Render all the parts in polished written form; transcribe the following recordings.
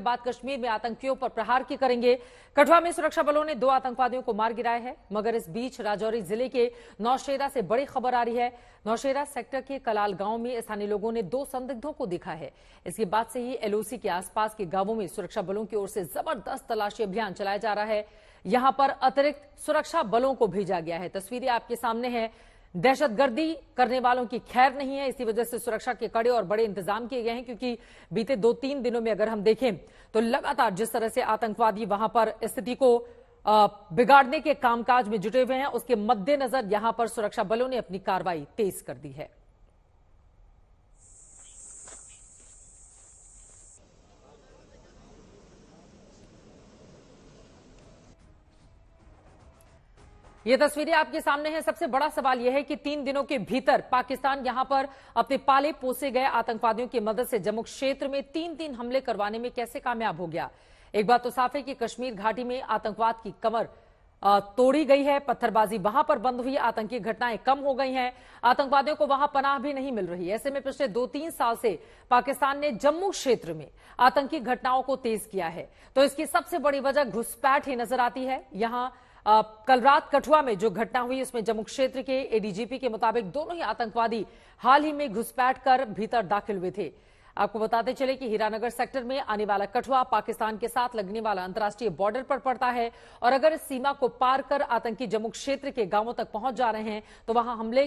बात कश्मीर में आतंकियों पर प्रहार की करेंगे। कठुआ में सुरक्षा बलों ने 2 आतंकवादियों को मार गिराया है, मगर इस बीच राजौरी जिले के नौशेरा से बड़ी खबर आ रही है। नौशेरा सेक्टर के कलाल गांव में स्थानीय लोगों ने 2 संदिग्धों को देखा है। इसके बाद से ही एलओसी के आसपास के गांवों में सुरक्षा बलों की ओर से जबरदस्त तलाशी अभियान चलाया जा रहा है। यहां पर अतिरिक्त सुरक्षा बलों को भेजा गया है। तस्वीरें आपके सामने हैं। दहशतगर्दी करने वालों की खैर नहीं है, इसी वजह से सुरक्षा के कड़े और बड़े इंतजाम किए गए हैं, क्योंकि बीते 2-3 दिनों में अगर हम देखें तो लगातार जिस तरह से आतंकवादी वहां पर स्थिति को बिगाड़ने के कामकाज में जुटे हुए हैं, उसके मद्देनजर यहां पर सुरक्षा बलों ने अपनी कार्रवाई तेज कर दी है। ये तस्वीरें आपके सामने हैं। सबसे बड़ा सवाल यह है कि 3 दिनों के भीतर पाकिस्तान यहां पर अपने पाले पोसे गए आतंकवादियों की मदद से जम्मू क्षेत्र में 3 हमले करवाने में कैसे कामयाब हो गया। एक बात तो साफ है कि कश्मीर घाटी में आतंकवाद की कमर तोड़ी गई है, पत्थरबाजी वहां पर बंद हुई, आतंकी घटनाएं कम हो गई हैं, आतंकवादियों को वहां पनाह भी नहीं मिल रही। ऐसे में पिछले 2-3 साल से पाकिस्तान ने जम्मू क्षेत्र में आतंकी घटनाओं को तेज किया है, तो इसकी सबसे बड़ी वजह घुसपैठ ही नजर आती है। यहां कल रात कठुआ में जो घटना हुई, उसमें जम्मू क्षेत्र के एडीजीपी के मुताबिक दोनों ही आतंकवादी हाल ही में घुसपैठ कर भीतर दाखिल हुए थे। आपको बताते चले कि हीरानगर सेक्टर में आने वाला कठुआ पाकिस्तान के साथ लगने वाला अंतर्राष्ट्रीय बॉर्डर पर पड़ता है, और अगर इस सीमा को पार कर आतंकी जम्मू क्षेत्र के गांवों तक पहुंच जा रहे हैं तो वहां हमले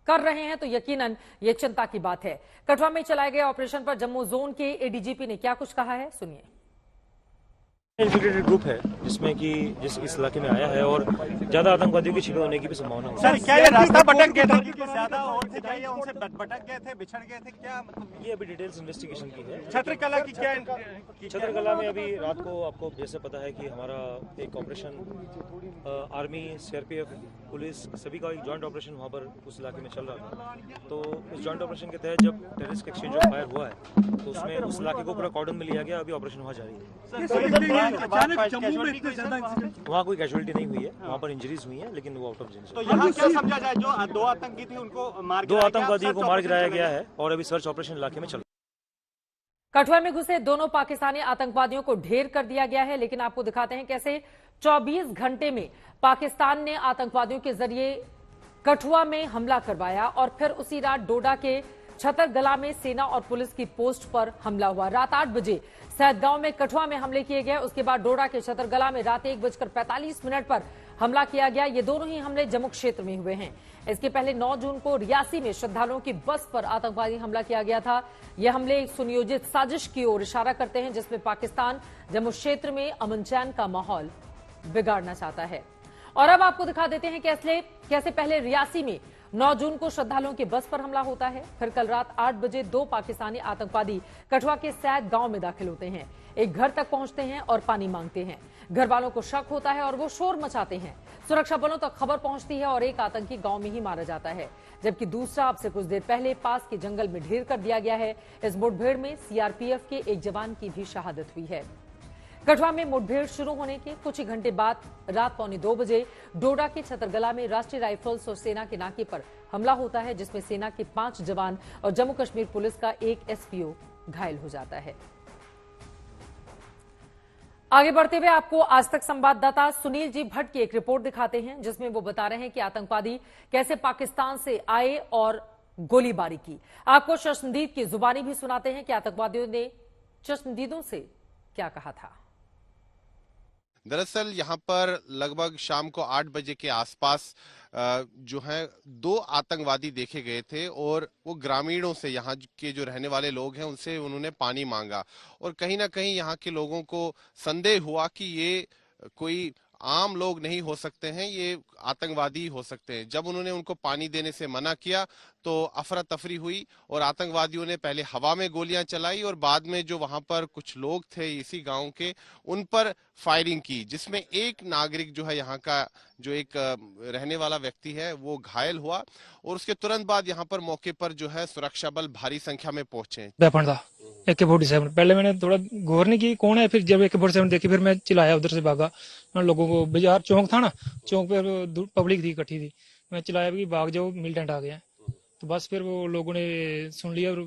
कर रहे हैं, तो यकीनन ये चिंता की बात है। कठुआ में चलाए गए ऑपरेशन पर जम्मू जोन के एडीजीपी ने क्या कुछ कहा है, सुनिए। इन्फिल्ट्रेटेड ग्रुप है जिसमें कि जिस इस इलाके में आया है और ज्यादा आतंकवादियों की छिपे होने की भी संभावना है। सर, क्या ये रास्ता भटक गए थे कि ज्यादा और थे, क्या ये उनसे भटक गए थे, बिछड़ गए थे, क्या मतलब? ये अभी डिटेल्स इन्वेस्टिगेशन की है। छत्रकला की क्या छत्रकला में अभी रात को आपको जैसे पता है कि हमारा एक ऑपरेशन आर्मी, सीआरपीएफ, पुलिस सभी का एक जॉइंट ऑपरेशन वहाँ पर उस इलाके में चल रहा था। तो उस जॉइंट ऑपरेशन के तहत जब टेररिस्ट एक्सचेंज ऑफ फायर हुआ है तो उसमें उस इलाके को पूरा कॉर्डन में लिया गया। अभी ऑपरेशन वहाँ जारी है। वहाँ कोई कैजुअलिटी नहीं हुई है, वहाँ पर इंजरीज हुई है, लेकिन वो आउट ऑफ जेल। तो यहाँ क्या समझा जाए, जो 2 आतंकी थे उनको मार 2 आतंकवादियों को मार गिराया गया है और अभी सर्च ऑपरेशन इलाके में चल रहा है। कठुआ में घुसे दोनों पाकिस्तानी आतंकवादियों को ढेर कर दिया गया है, लेकिन आपको दिखाते हैं कैसे 24 घंटे में पाकिस्तान ने आतंकवादियों के जरिए कठुआ में हमला करवाया और फिर उसी रात डोडा के छतरगला में सेना और पुलिस की पोस्ट पर हमला हुआ। रात 8 बजे सैदगांव में कठुआ में हमले किए गए, उसके बाद डोडा के छतरगला में रात 1:45 पर हमला किया गया। ये दोनों ही हमले जम्मू क्षेत्र में हुए हैं। इसके पहले 9 जून को रियासी में श्रद्धालुओं की बस पर आतंकवादी हमला किया गया था। ये हमले एक सुनियोजित साजिश की ओर इशारा करते हैं, जिसमें पाकिस्तान जम्मू क्षेत्र में अमन चैन का माहौल बिगाड़ना चाहता है। और अब आपको दिखा देते हैं कैसे पहले रियासी में 9 जून को श्रद्धालुओं की बस पर हमला होता है, फिर कल रात 8 बजे 2 पाकिस्तानी आतंकवादी कठुआ के सैद गांव में दाखिल होते हैं, एक घर तक पहुंचते हैं और पानी मांगते हैं। घर वालों को शक होता है और वो शोर मचाते हैं। सुरक्षा बलों तक खबर पहुंचती है और एक आतंकी गांव में ही मारा जाता है, जबकि दूसरा अब से कुछ देर पहले पास के जंगल में ढेर कर दिया गया है। इस मुठभेड़ में सीआरपीएफ के एक जवान की भी शहादत हुई है। कठुआ में मुठभेड़ शुरू होने के कुछ ही घंटे बाद रात 1:45 बजे डोडा के छतरगला में राष्ट्रीय राइफल्स और सेना के नाके पर हमला होता है, जिसमें सेना के 5 जवान और जम्मू कश्मीर पुलिस का एक एसपीओ घायल हो जाता है। आगे बढ़ते हुए आपको आज तक संवाददाता सुनील जी भट्ट की एक रिपोर्ट दिखाते हैं, जिसमें वो बता रहे हैं कि आतंकवादी कैसे पाकिस्तान से आए और गोलीबारी की। आपको चश्मदीद की जुबानी भी सुनाते हैं कि आतंकवादियों ने चश्मदीदों से क्या कहा था। दरअसल यहाँ पर लगभग शाम को 8 बजे के आसपास जो है 2 आतंकवादी देखे गए थे और वो ग्रामीणों से, यहाँ के जो रहने वाले लोग हैं उनसे उन्होंने पानी मांगा और कहीं ना कहीं यहाँ के लोगों को संदेह हुआ कि ये कोई आम लोग नहीं हो सकते हैं, ये आतंकवादी हो सकते हैं। जब उन्होंने उनको पानी देने से मना किया तो अफरा तफरी हुई और आतंकवादियों ने पहले हवा में गोलियां चलाई और बाद में जो वहां पर कुछ लोग थे इसी गांव के, उन पर फायरिंग की, जिसमें एक नागरिक जो है यहाँ का जो एक रहने वाला व्यक्ति है वो घायल हुआ और उसके तुरंत बाद यहाँ पर मौके पर जो है सुरक्षा बल भारी संख्या में पहुंचे। AK-47 पहले मैंने थोड़ा गौर नहीं की कौन है, फिर जब AK-47 देखी फिर मैं चिल्लाया, उधर से भागा। लोगों को बाजार चौक था ना, चौक पे पब्लिक थी, इकट्ठी थी, मैं चिल्लाया कि भाग जाओ, मिलिटेंट आ गया। तो बस फिर वो लोगों ने सुन लिया और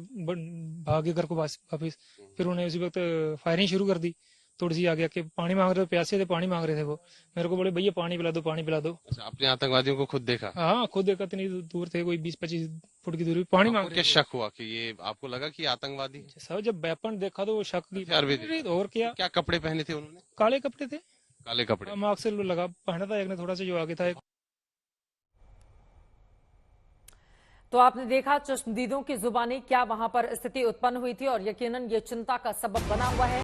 भागे घर को वापिस। फिर उन्हें उसी वक्त फायरिंग शुरू कर दी। थोड़ी सी आगे आके पानी मांग रहे थे, प्यासे थे, पानी मांग रहे थे वो। मेरे को बोले भैया पानी पिला दो, पानी पिला दो। अच्छा, आपने आतंकवादियों को खुद देखा? हाँ, खुद देखा, इतनी दूर थे, कोई 20-25 फुट की दूरी, पानी मांग आपको रहे क्या शक हुआ कि ये आपको लगा कि ये आतंकवादी है? थे। सब जब वेपन देखा तो वो शक की हथियार भी थे? और क्या, क्या कपड़े पहने थे उन्होंने? काले कपड़े थे, काले कपड़े। मार्क्स से लगा पहना था एक ने, थोड़ा सा जो आगे था एक। तो आपने देखा चश्मदीदों की जुबानी क्या वहां पर स्थिति उत्पन्न हुई थी और यकीनन ये चिंता का सबब बना हुआ है।